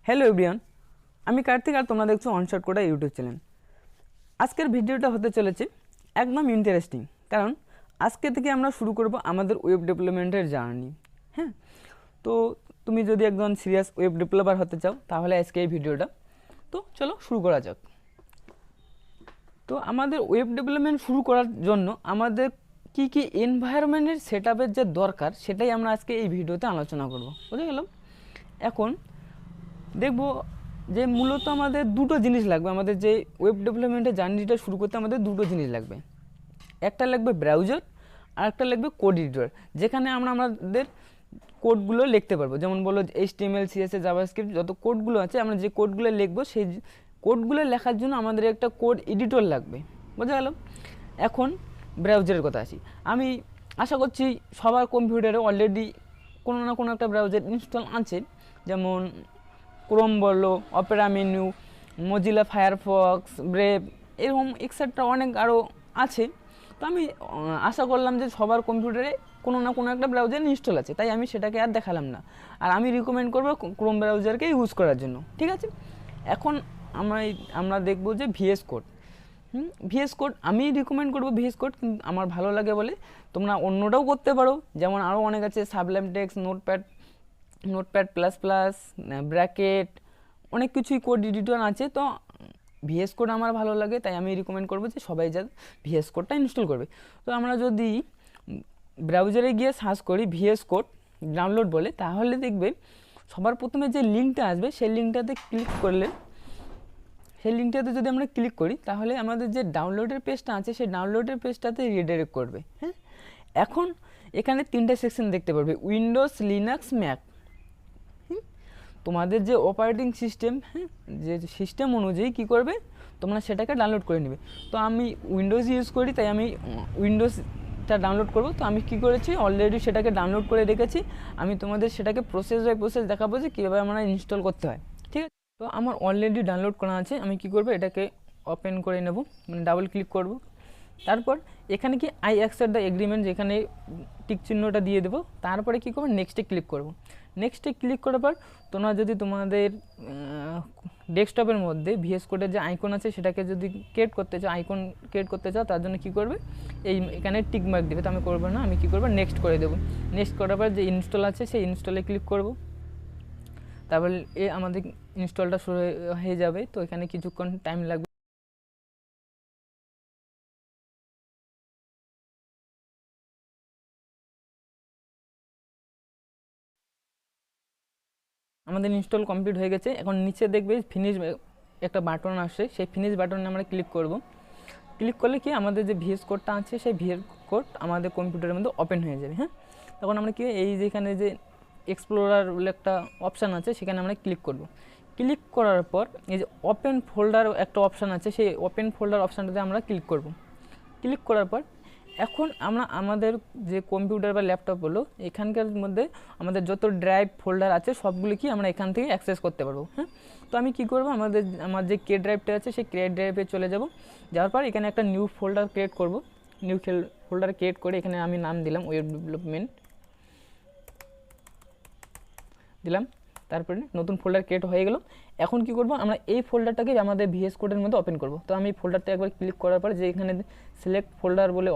Hello everyone, আমি কার্তিক আর তোমরা দেখছো অনশট কোডা ইউটিউব চ্যানেল। আজকের ভিডিওটা হতে চলেছে একদম ইন্টারেস্টিং, কারণ আজকে থেকে আমরা শুরু করব আমাদের ওয়েব ডেভেলপমেন্টের জার্নি। হ্যাঁ, তো তুমি যদি একজন সিরিয়াস ওয়েব ডেভেলপার হতে চাও তাহলে আজকে এই ভিডিওটা, তো চলো শুরু করা যাক। তো আমাদের ওয়েব ডেভেলপমেন্ট শুরু করার জন্য আমাদের কি কি এনভায়রনমেন্টের সেটআপের যে দরকার সেটাই আমরা আজকে এই ভিডিওতে আলোচনা করব, বুঝে গেল। এখন দেখব যে মূলত আমাদের দুটো জিনিস লাগবে। আমাদের যে ওয়েব ডেভেলপমেন্টের জার্নিটা শুরু করতে আমাদের দুটো জিনিস লাগবে। একটা লাগবে ব্রাউজার আর একটা লাগবে কোড এডিটর, যেখানে আমরা আমাদের কোডগুলো লিখতে পারবো। যেমন বলো HTML CSS জাভাস্ক্রিপ্ট যত কোডগুলো আছে, আমরা যে কোডগুলো লিখবো সেই কোডগুলো লেখার জন্য আমাদের একটা কোড এডিটর লাগবে, বোঝা গেল। এখন ব্রাউজারের কথা আসি। আমি আশা করছি সবার কম্পিউটারে অলরেডি কোনো না কোনো একটা ব্রাউজার ইনস্টল আছে, যেমন ক্রোম বলো, Opera menu, Mozilla Firefox, brave, এরকম এক্সেট্রা অনেক আরও আছে। তো আমি আশা করলাম যে সবার কম্পিউটারে কোনো না কোনো একটা ব্রাউজার ইনস্টল আছে, তাই আমি সেটাকে আর দেখালাম না। আর আমি রিকমেন্ড করবো ক্রোম ব্রাউজারকে ইউজ করার জন্য, ঠিক আছে। এখন আমরা দেখব যে VS কোড। VS কোড আমি রিকমেন্ড করবো, VS কোড কিন্তু আমার ভালো লাগে বলে। তোমরা অন্যটাও করতে পারো, যেমন আরও অনেক আছে, Sublime text, notepad plus plus, bracket, অনেক কিছুই কোড এডিটর আছে। তো VS কোড আমার ভালো লাগে, তাই আমি রিকমেন্ড করবো যে সবাই যা VS কোডটা ইনস্টল করবে। তো আমরা যদি ব্রাউজারে গিয়ে সার্চ করি VS কোড ডাউনলোড বলে, তাহলে দেখবে সবার প্রথমে যে লিঙ্কটা আসবে সেই লিঙ্কটাতে ক্লিক করলে, সেই লিঙ্কটাতে যদি আমরা ক্লিক করি তাহলে আমাদের যে ডাউনলোডের পেজটা আছে সেই ডাউনলোডের পেজটাতে রিডাইরেক্ট করবে। হ্যাঁ, এখন এখানে তিনটে সেকশন দেখতে পারবে, উইন্ডোজ, লিনাক্স, ম্যাক। তোমাদের যে অপারেটিং সিস্টেম, হ্যাঁ, যে সিস্টেম অনুযায়ী কী করবে, তোমরা সেটাকে ডাউনলোড করে নেবে। তো আমি উইন্ডোজ ইউজ করি, তাই আমি উইন্ডোজটা ডাউনলোড করব। তো আমি কী করেছি, অলরেডি সেটাকে ডাউনলোড করে রেখেছি। আমি তোমাদের সেটাকে প্রসেস বাই প্রসেস দেখাবো যে কীভাবে আমরা ইনস্টল করতে হয়, ঠিক আছে। তো আমার অলরেডি ডাউনলোড করা আছে, আমি কী করবো, এটাকে ওপেন করে নেব, মানে ডাবল ক্লিক করব। তারপর এখানে কি আই অ্যাকসেপ্ট দ্য এগ্রিমেন্ট, যেখানে টিক চিহ্নটা দিয়ে দেবো। তারপরে কী করবো, নেক্সটে ক্লিক করব। নেক্সটে ক্লিক করার পর তোমরা যদি তোমাদের ডেস্কটপের মধ্যে VS কোডের যে আইকন আছে সেটাকে যদি ক্রিয়েট করতে চাও, আইকন ক্রিয়েট করতে চাও, তার জন্য কী করবে, এখানে টিক মার্ক দেবে। তো আমি করবো না, আমি কী করবো, নেক্সট করে দেবো। নেক্সট করার পর যে ইনস্টল আছে সেই ইনস্টলে ক্লিক করব। তারপর আমাদের ইনস্টলটা শুরু হয়ে যাবে। তো এখানে কিছুক্ষণ টাইম লাগবে। আমাদের ইনস্টল কমপ্লিট হয়ে গেছে। এখন নিচে দেখবে ফিনিশ একটা বাটন আসে, সেই ফিনিশ বাটনে আমরা ক্লিক করব। ক্লিক করলে কি আমাদের যে VS কোডটা আছে সেই VS কোড আমাদের কম্পিউটারের মধ্যে ওপেন হয়ে যাবে। হ্যাঁ, তখন আমরা কি এই যেখানে যে এক্সপ্লোরার বলে একটা অপশান আছে সেখানে আমরা ক্লিক করব। ক্লিক করার পর এই যে ওপেন ফোল্ডার একটা অপশান আছে, সেই ওপেন ফোল্ডার অপশানটাতে আমরা ক্লিক করব। ক্লিক করার পর এখন আমরা আমাদের যে কম্পিউটার বা ল্যাপটপ হলো, এখানকার মধ্যে আমাদের যত ড্রাইভ ফোল্ডার আছে সবগুলি কি আমরা এখান থেকে অ্যাক্সেস করতে পারবো। হ্যাঁ, তো আমি কি করব, আমার যে কে ড্রাইভটা আছে সেই কে ড্রাইভে চলে যাব। যাওয়ার পর এখানে একটা নিউ ফোল্ডার ক্রিয়েট করব। নিউ ফোল্ডার ক্রিয়েট করে এখানে আমি নাম দিলাম ওয়েব ডেভেলপমেন্ট দিলাম। তারপরে নতুন ফোল্ডার ক্রিয়েট হয়ে গেল। এখন কি করব, আমরা এই ফোল্ডারটাকে আমাদের VS কোডের মধ্যে ওপেন করব। তো আমি ফোল্ডারটা একবার ক্লিক করার পর যে এখানে সিলেক্ট ফোল্ডার বলে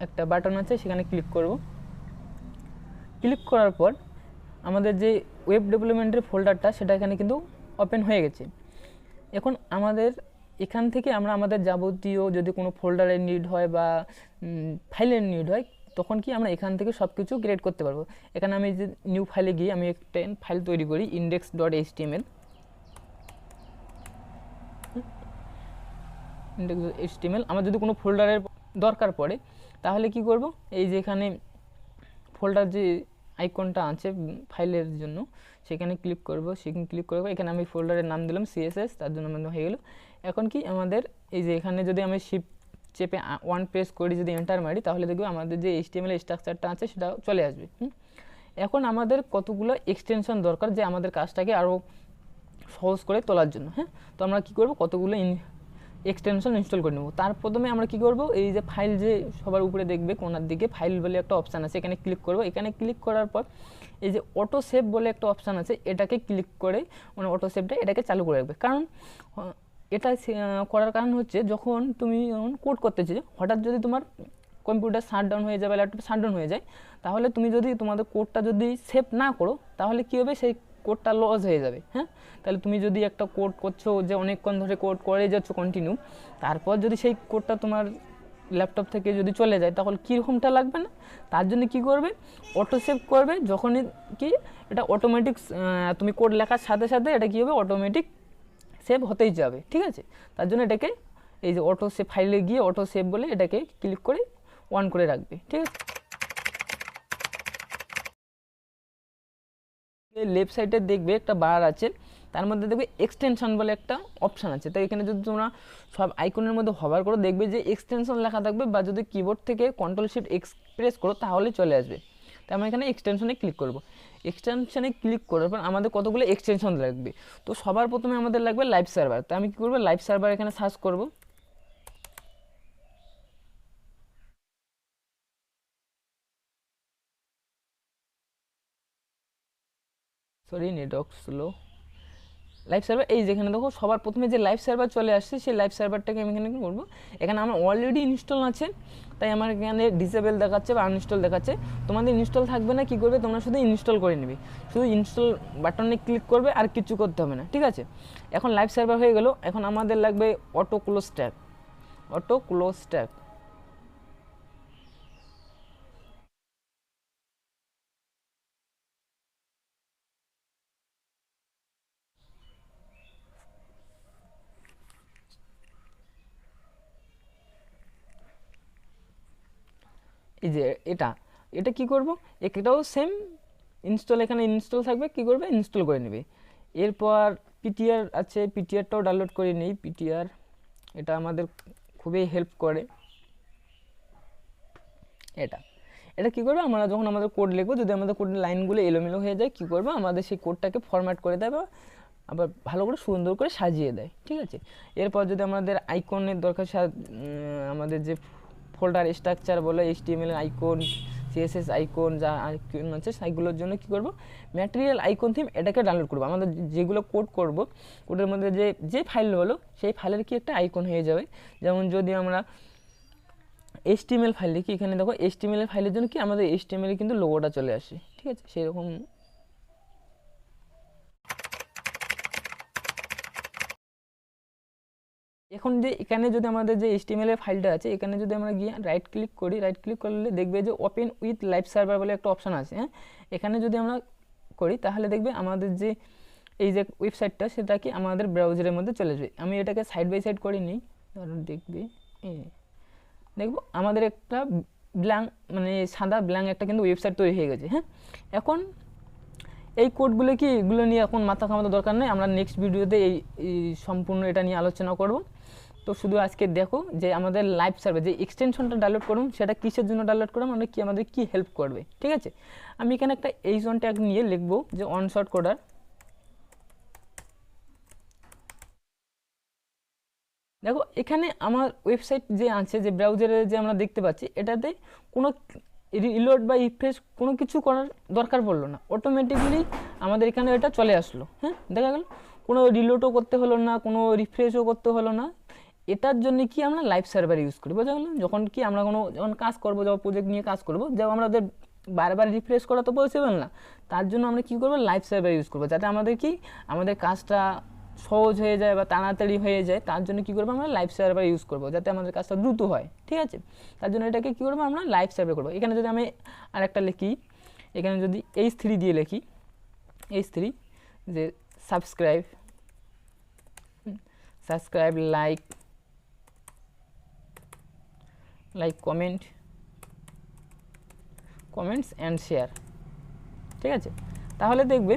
একটা বাটন আছে সেখানে ক্লিক করব। ক্লিক করার পর আমাদের যে ওয়েব ডেভেলপমেন্টের ফোল্ডারটা সেটা এখানে কিন্তু ওপেন হয়ে গেছে। এখন আমাদের এখান থেকে আমরা আমাদের যাবতীয় যদি কোনো ফোল্ডারের নিড হয় বা ফাইলের নিড হয়, তখন কি আমরা এখান থেকে সব কিছু ক্রিয়েট করতে পারবো। এখানে আমি যে নিউ ফাইলে গিয়ে আমি একটা ফাইল তৈরি করি, index.html। আমার যদি কোনো ফোল্ডারের দরকার পড়ে তাহলে কি করব, এই যে এখানে ফোল্ডার যে আইকনটা আছে ফাইলের জন্য সেখানে ক্লিক করব। সেখানে ক্লিক করব, এখানে আমি ফোল্ডারের নাম দিলাম CSS, তার জন্য আমাদের হয়ে গেল। এখন কি আমাদের এই যে এখানে যদি আমি শিফট চেপে 1 প্রেস করি, যদি এন্টার মারি, তাহলে দেখব আমাদের যে HTML স্ট্রাকচারটা আছে সেটা চলে আসবে। এখন আমাদের কতগুলো এক্সটেনশন দরকার যে আমাদের কাজটাকে আরও সহজ করে তোলার জন্য। হ্যাঁ, তো আমরা কী করব, কতগুলো এক্সটেনশন ইনস্টল করে নেব। তার প্রথমে আমরা কী করব, এই যে ফাইল যে সবার উপরে দেখবে কোনার দিকে ফাইল বলে একটা অপশান আছে, এখানে ক্লিক করব। এখানে ক্লিক করার পর এই যে অটো সেভ বলে একটা অপশান আছে, এটাকে ক্লিক করে মানে অটো সেভটা এটাকে চালু করে রাখবে। কারণ এটা করার কারণ হচ্ছে যখন তুমি কোড করতেছো, হঠাৎ যদি তোমার কম্পিউটার শাটডাউন হয়ে যায় বা ল্যাপটপ শাটডাউন হয়ে যায়, তাহলে তুমি যদি তোমাদের কোডটা যদি সেভ না করো, তাহলে কী হবে, সেই কোডটা লস হয়ে যাবে। হ্যাঁ, তাহলে তুমি যদি একটা কোড করছো যে অনেকক্ষণ ধরে কোড করে যাচ্ছ কন্টিনিউ, তারপর যদি সেই কোডটা তোমার ল্যাপটপ থেকে যদি চলে যায়, তাহলে কীরকমটা লাগবে না? তার জন্য কি করবে, অটো সেভ করবে। যখনই কি এটা অটোমেটিক তুমি কোড লেখার সাথে সাথে এটা কী হবে, অটোমেটিক সেভ হতেই যাবে। ঠিক আছে, তার জন্য এটাকে এই যে অটো সেভ ফাইলে গিয়ে অটো সেভ বলে এটাকে ক্লিক করে অন করে রাখবে। ঠিক আছে, লেফট সাইডে দেখবে একটা বার আছে, তার মধ্যে দেখবে এক্সটেনশন বলে একটা অপশান আছে। তো এখানে যদি তোমরা সব আইকনের মধ্যে হভার করো, দেখবে যে এক্সটেনশন লেখা থাকবে, বা যদি কিবোর্ড থেকে কন্ট্রোল শিফট এক্স প্রেস করো তাহলে চলে আসবে। তো আমরা এখানে এক্সটেনশনে ক্লিক করব। এক্সটেনশনে ক্লিক করার পর আমাদের কতগুলো এক্সটেনশন লাগবে। তো সবার প্রথমে আমাদের লাগবে লাইভ সার্ভার। তো আমি কী করবো, লাইভ সার্ভার এখানে সার্চ করব। Sorry, network slow. Live server, এই যেখানে দেখো সবার প্রথমে যে লাইভ সার্ভার চলে আসছে, সেই লাইভ সার্ভারটাকে আমি এখানে কী করবো, এখানে আমার অলরেডি ইনস্টল আছে, তাই আমার এখানে ডিসেবল দেখাচ্ছে বা আনইনস্টল দেখাচ্ছে। তোমাদের ইনস্টল থাকবে না, কী করবে, তোমরা শুধু ইনস্টল করে নেবে, শুধু ইনস্টল বাটনে ক্লিক করবে, আর কিছু করতে হবে না। ঠিক আছে, এখন লাইভ সার্ভার হয়ে গেল। এখন আমাদের লাগবে auto close tab. Auto close tab, এই যে এটা এটা কি করব, এটাও সেম ইনস্টল, এখানে ইনস্টল থাকবে, কি করবে, ইনস্টল করে নেবে। এরপর পিটিআর আছে, পিটিআরটাও ডাউনলোড করে নিই। পিটিআর এটা আমাদের খুবই হেল্প করে। এটা এটা কী করবে, আমরা যখন আমাদের কোড লিখবো, যদি আমাদের কোডের লাইনগুলো এলোমেলো হয়ে যায়, কী করবো, আমাদের সেই কোডটাকে ফরম্যাট করে দেয়, বা আবার ভালো করে সুন্দর করে সাজিয়ে দেয়। ঠিক আছে, এরপর যদি আমাদের আইকনের দরকার, আমাদের যে ফোল্ডার স্ট্রাকচার বলে, এইচটিএমএল আইকন, সিএসএস আইকন, যা আইকন আছে সেইগুলোর জন্য কী করবো, ম্যাটেরিয়াল আইকন থিম এটাকে ডাউনলোড করবো। আমাদের যেগুলো কোড করব, কোডের মধ্যে যে ফাইল হলো, সেই ফাইলের কি একটা আইকন হয়ে যাবে। যেমন যদি আমরা এইচটিএমএল ফাইল লিখি, এখানে দেখো এইচটিএমএল ফাইলের জন্য কি আমাদের এইচটিএমএল কিন্তু লোগোটা চলে আসে। ঠিক আছে, সেরকম এখন যে এখানে যদি আমাদের যে এইচটিএমএল এর ফাইলটা আছে, এখানে যদি আমরা গিয়ে রাইট ক্লিক করি, রাইট ক্লিক করলে দেখবে যে ওপেন উইথ লাইভ সার্ভার বলে একটা অপশান আছে। হ্যাঁ, এখানে যদি আমরা করি, তাহলে দেখবে আমাদের যে এই যে ওয়েবসাইটটা, সেটা কি আমাদের ব্রাউজারের মধ্যে চলে যাবে। আমি এটাকে সাইড বাই সাইড করে নিই, ধরুন দেখবে দেখবো আমাদের একটা ব্ল্যাঙ্ক, মানে সাদা ব্ল্যাঙ্ক একটা কিন্তু ওয়েবসাইট তৈরি হয়ে গেছে। হ্যাঁ, এখন এই কোডগুলো কি, এগুলো নিয়ে এখন মাথা ঘামাতে দরকার নেই, আমরা নেক্সট ভিডিওতে এই সম্পূর্ণ এটা নিয়ে আলোচনা করব। তো শুধু আজকে দেখো যে আমাদের লাইভ সার্ভার যে এক্সটেনশনটা ডাউনলোড করুন, সেটা কিসের জন্য ডাউনলোড করুন, আমরা কি আমাদের কি হেল্প করবে। ঠিক আছে, আমি এখানে একটা এইচ1 ট্যাগ নিয়ে লিখবো যে অনশর্ট কোডার। দেখো এখানে আমার ওয়েবসাইট যে আছে, যে ব্রাউজারে যে আমরা দেখতে পাচ্ছি, এটাতে কোনো রিলোড বা রিফ্রেশ কোনো কিছু করার দরকার পড়লো না, অটোমেটিকলি আমাদের এখানে এটা চলে আসলো। হ্যাঁ, দেখা গেল কোনো রিলোডও করতে হলো না, কোনো রিফ্রেশও করতে হলো না। এটার জন্য কি আমরা লাইভ সার্ভার ইউজ করি, বোঝা গেল। যখন কি আমরা যখন কাজ করবো, যখন প্রজেক্ট নিয়ে কাজ করবো, যেমন আমাদের বারবার রিফ্রেশ করা তো পসিবল না, তার জন্য আমরা কী করবো, লাইভ সার্ভার ইউজ করবো, যাতে আমাদের কাজটা সহজ হয়ে যায় বা তাড়াতাড়ি হয়ে যায়। তার জন্য কী করবো, আমরা লাইভ সার্ভার ইউজ করবো, যাতে আমাদের কাজটা দ্রুত হয়। ঠিক আছে, তার জন্য এটাকে কী করবো, আমরা লাইভ সার্ভার করবো। এখানে যদি আমি আরেকটা লিখি, এখানে যদি H3 দিয়ে লিখি, H3 যে subscribe, like comments and share. ঠিক আছে, তাহলে দেখবে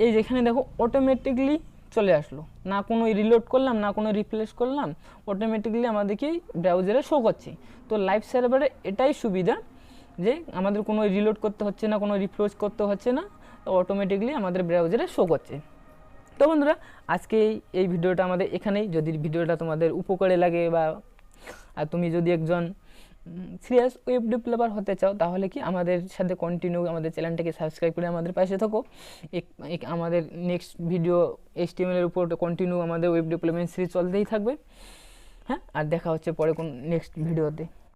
এই যেখানে দেখো অটোমেটিকলি চলে আসলো, না কোনো রিলোড করলাম, না কোনো রিপ্লেস করলাম, অটোমেটিকলি আমাদেরকে ব্রাউজারে শো করছে। তো লাইভ সার্ভারে এটাই সুবিধা যে আমাদের কোনো রিলোড করতে হচ্ছে না, কোনো রিফ্রেশ করতে হচ্ছে না, তো অটোমেটিকলি আমাদের ব্রাউজারে শো করছে। তো বন্ধুরা, আজকে এই ভিডিওটা আমাদের এখানেই। যদি ভিডিওটা তোমাদের উপকারে লাগে, বা আর তুমি যদি একজন সিরিয়াস ওয়েব ডেভেলপার হতে চাও তাহলে কি আমাদের সাথে কন্টিনিউ আমাদের চ্যানেলটাকে সাবস্ক্রাইব করে আমাদের পাশে থাকো। আমাদের নেক্সট ভিডিও HTML এর উপর কন্টিনিউ আমাদের ওয়েব ডেভেলপমেন্ট সিরিজ চলতেই থাকবে। হ্যাঁ, আর দেখা হচ্ছে পরে কোন নেক্সট ভিডিওতে।